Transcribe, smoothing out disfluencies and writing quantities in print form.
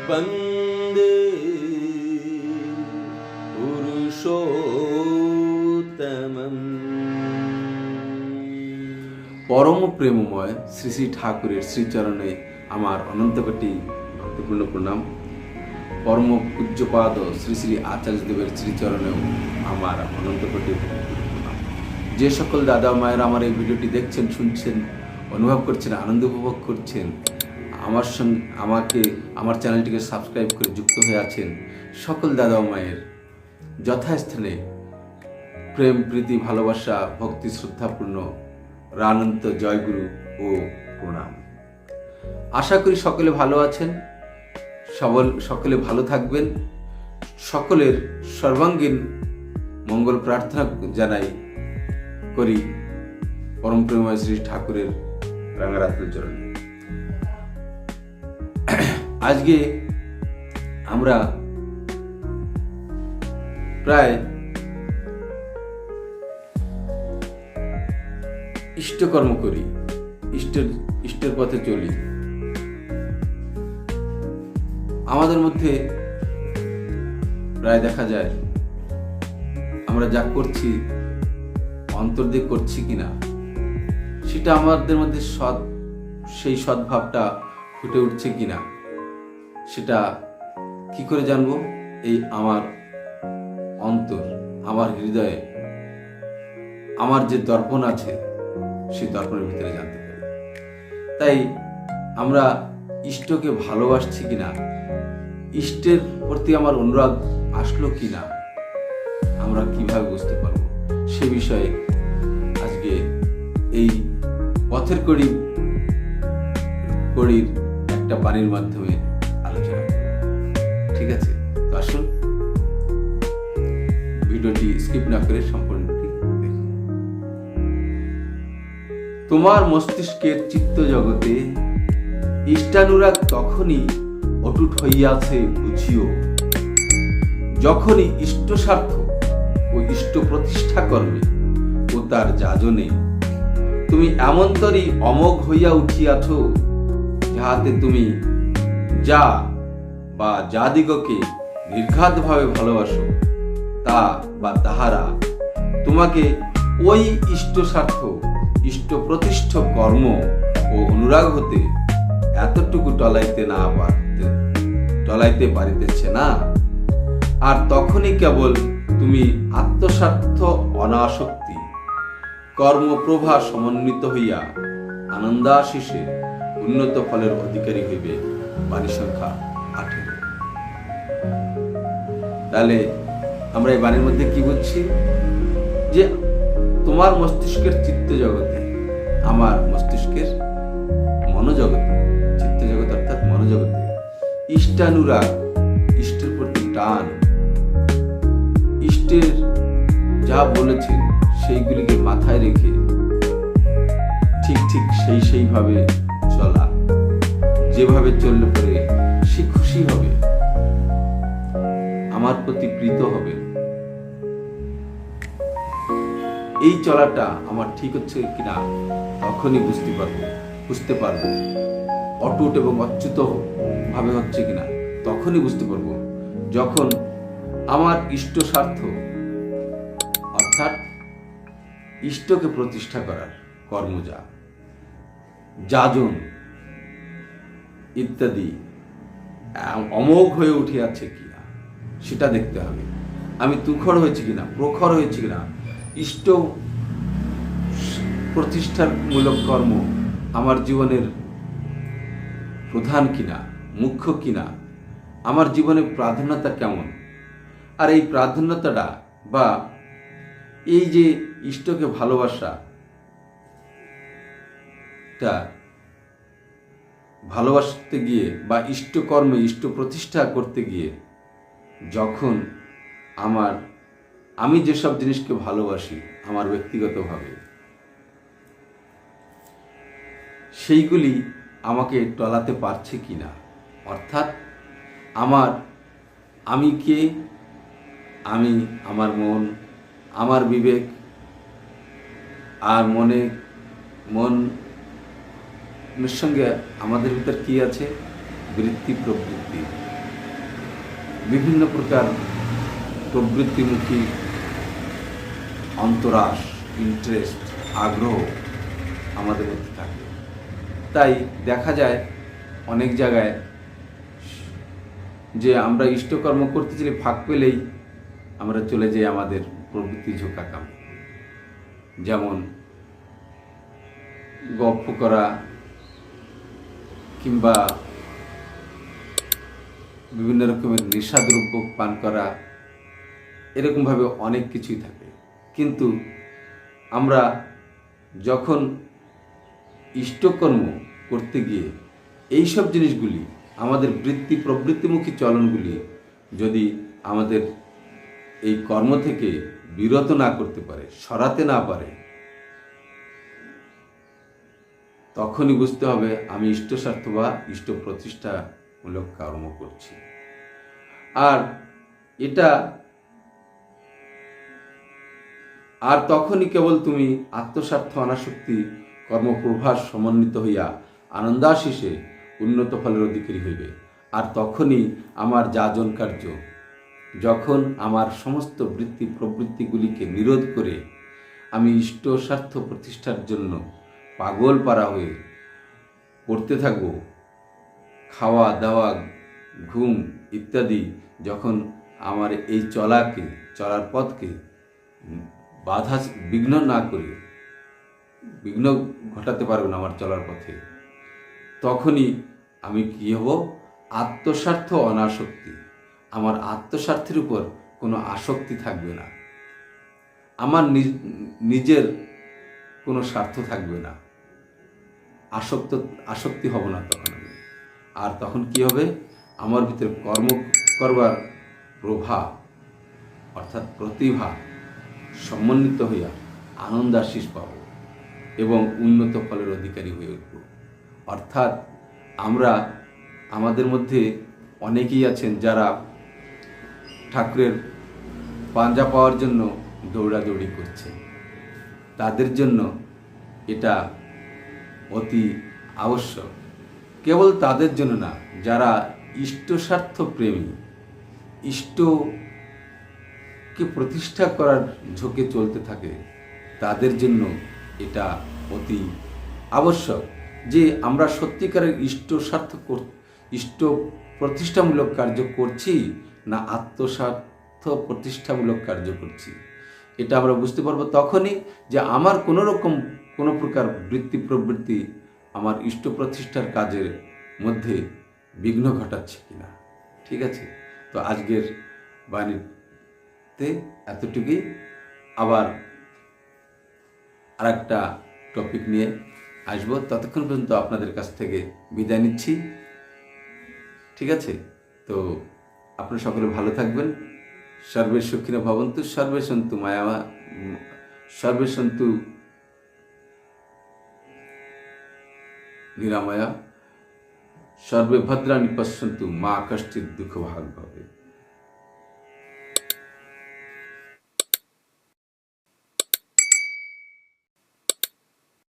বন্দে পুরুষোত্তমম। পরম প্রেমময় শ্রী শ্রী ঠাকুরের শ্রীচরণে আমার অনন্তকোটি ভক্তিপূর্ণ প্রণাম। পরম পূজ্যপাদ শ্রী শ্রী আচার্যদেবের শ্রীচরণেও আমার অনন্তকোটি ভক্তিপূর্ণ প্রণাম। যে সকল দাদা মায়েরা আমার এই ভিডিওটি দেখছেন, শুনছেন, অনুভব করছেন, আনন্দ উপভোগ করছেন, আমার সঙ্গে আমার চ্যানেলটিকে সাবস্ক্রাইব করে যুক্ত হয়ে আছেন, সকল দাদা মায়ের যথাস্থানে প্রেম, প্রীতি, ভালোবাসা, ভক্তি, শ্রদ্ধাপূর্ণ রানন্ত জয়গুরু ও প্রণাম। আশা করি সকলে ভালো আছেন, সকলে ভালো থাকবেন। সকলের সর্বাঙ্গীন মঙ্গল প্রার্থনা জানাই করি পরম প্রেমময় শ্রী ঠাকুরের রাঙারাত্র চরণে। আজকে আমরা প্রায় ইষ্টকর্ম করি, ইষ্টের পথে চলি। আমাদের মধ্যে প্রায় দেখা যায় আমরা যা করছি অন্তর দিয়ে করছি কিনা, সেটা আমাদের মধ্যে সেই সদ্ভাবটা ফুটে উঠছে কিনা, সেটা কি করে জানবো? এই আমার অন্তর, আমার হৃদয়ে আমার যে দর্পণ আছে, সেই দর্পণের ভিতরে জানতে পারি। তাই আমরা ইষ্টকে ভালোবাসছি কিনা, ইষ্টের প্রতি আমার অনুরাগ আসলো কিনা, আমরা কিভাবে বুঝতে পারবো, সে বিষয়ে আজকে এই পথের কড়ির একটা বাণীর মাধ্যমে আলোচনা করব। ঠিক আছে, তো আসুন ভিডিওটি স্কিপ না করে সম্পূর্ণটি দেখুন। তোমার মস্তিষ্কের চিত্ত জগতে ইষ্টানুরাগ তখনই অটুট হইয়াছে বুঝিও, যখনই ইষ্ট স্বার্থ ও ইষ্ট প্রতিষ্ঠা কর্মে ও তার যাজনে তুমি এমনতরই অমোঘ হইয়া উঠিয়াছ, যাহাতে তুমি যা বা যাদিগকে নির্ঘাতভাবে ভালোবাসো, তা বা তাহারা তোমাকে ওই ইষ্ট স্বার্থ, ইষ্ট প্রতিষ্ঠ কর্ম ও অনুরাগ হতে এতটুকু টলাইতে পারিতেছে না। আর তখনই কেবল তুমি আত্মস্বার্থ অনাসক্তি কর্মপ্রভা সমন্বিত হইয়া আনন্দাশিসে উন্নত ফলের অধিকারী হইবে। বাণী সংখ্যা 18। তাহলে আমরা এই বাণীর মধ্যে কি বুঝছি? যে তোমার মস্তিষ্কের চিত্ত জগতে, আমার মস্তিষ্কের মনোজগতে, চিত্ত জগৎ অর্থাৎ মনোজগতে ইষ্টানুরাগ, ইষ্টের প্রতি টান, ইষ্টের যা বলেছেন সেইগুলিকে মাথায় রেখে ঠিক সেইভাবে চলা, যেভাবে চললে পরে সে খুশি হবে, আমার প্রতি প্রীত হবে, এই চলাটা আমার ঠিক হচ্ছে কিনা তখনই বুঝতে পারবো। অটুট এবং অচ্যুত ভাবে হচ্ছে কিনা তখনই বুঝতে পারবো, যখন আমার ইষ্ট স্বার্থ অর্থাৎ ইষ্টকে প্রতিষ্ঠা করার কর্ম, যাজন ইত্যাদি অমোঘ হয়ে উঠে আছে কিনা সেটা দেখতে হবে। আমি তুখর হয়েছি কিনা, প্রখর হয়েছি কিনা, ইষ্ট প্রতিষ্ঠার মূলক কর্ম আমার জীবনের প্রধান কিনা, মুখ্য কিনা, আমার জীবনের প্রাধান্যতা কেমন। আর এই প্রাধান্যতাটা বা এই যে ইষ্টকে ভালোবাসতে গিয়ে বা ইষ্টকর্মে ইষ্ট প্রতিষ্ঠা করতে গিয়ে যখন আমি যেসব জিনিসকে ভালোবাসি আমার ব্যক্তিগতভাবে, সেইগুলি আমাকে টলাতে পারছে কিনা, অর্থাৎ আমি কে, আমার মন, আমার বিবেক আর মনের সঙ্গে আমাদের ভিতর কি আছে? বৃত্তি, প্রবৃত্তি, বিভিন্ন প্রকার প্রবৃত্তিমুখী অন্তরাস, ইন্টারেস্ট, আগ্রহ আমাদের মধ্যে থাকে। তাই দেখা যায় অনেক জায়গায় যে আমরা ইষ্টকর্ম করতে চাইলে ফাঁক পেলেই আমরা চলে যাই আমাদের প্রবৃত্তি ঝোঁকা কামে। যেমন গল্প করা কিংবা বিভিন্ন রকমের নেশাদ্রব্য পান করা, এরকমভাবে অনেক কিছুই থাকে। কিন্তু আমরা যখন ইষ্টকর্ম করতে গিয়ে এইসব জিনিসগুলি, আমাদের প্রবৃত্তিমুখী চলনগুলি যদি আমাদের এই কর্ম থেকে বিরত না করতে পারে, সরাতে না পারে, তখনই বুঝতে হবে আমি ইষ্টস্বার্থ বা ইষ্ট প্রতিষ্ঠামূলক কর্ম করছি। আর তখনই কেবল তুমি আত্মস্বার্থ অনাসক্তি কর্মপ্রভাস সমন্বিত হইয়া আনন্দাশিসে উন্নত ফলের অধিকারী হইবে। আর তখনই আমার যাজন কার্য, যখন আমার সমস্ত প্রবৃত্তিগুলিকে নিরোধ করে আমি ইষ্ট স্বার্থ প্রতিষ্ঠার জন্য পাগল পারা হয়ে পড়তে থাকব, খাওয়া দাওয়া, ঘুম ইত্যাদি যখন আমার এই চলার পথকে বিঘ্ন না করে, বিঘ্ন ঘটাতে পারবে না আমার চলার পথে, তখনই আমি কি হব? আত্মস্বার্থ অনাসক্তি। আমার আত্মস্বার্থের উপর কোনো আসক্তি থাকবে না, আমার নিজের কোনো স্বার্থ থাকবে না, আসক্তি হব না তখন আমি। আর তখন কি হবে? আমার ভিতরে কর্ম করবার প্রভা অর্থাৎ প্রতিভা সমন্বিত হইয়া আনন্দাশিস পাব এবং উন্নত ফলের অধিকারী হয়ে উঠব। অর্থাৎ আমাদের মধ্যে অনেকেই আছেন যারা ঠাকুরের পাঞ্জা পাওয়ার জন্য দৌড়াদৌড়ি করছে। তাদের জন্য এটা অতি আবশ্যক। কেবল তাদের জন্য না, যারা ইষ্টস্বার্থ প্রেমী, ইষ্টকে প্রতিষ্ঠা করার ঝোঁকে চলতে থাকে, তাদের জন্য এটা অতি আবশ্যক যে আমরা সত্যিকারের ইষ্ট প্রতিষ্ঠামূলক কার্য করছি না আত্মস্বার্থ প্রতিষ্ঠামূলক কার্য করছি। এটা আমরা বুঝতে পারবো তখনই যে আমার কোনো প্রকার প্রবৃত্তি আমার ইষ্ট প্রতিষ্ঠার কাজের মধ্যে বিঘ্ন ঘটাচ্ছে কিনা। ঠিক আছে, তো আজকের বাণীতে এতটুকুই। আবার আরেকটা টপিক নিয়ে আসবো। ততক্ষণ পর্যন্ত আপনাদের কাছ থেকে বিদায় নিচ্ছি। ঠিক আছে, তো আপনারা সকলে ভালো থাকবেন। সর্বে সুখিনো ভবন্তু, সর্বে সন্তু নিরাময়া, সর্বে ভদ্রাণি পশ্যন্তু, মা কষ্টিৎ দুঃখ ভাগ ভবে।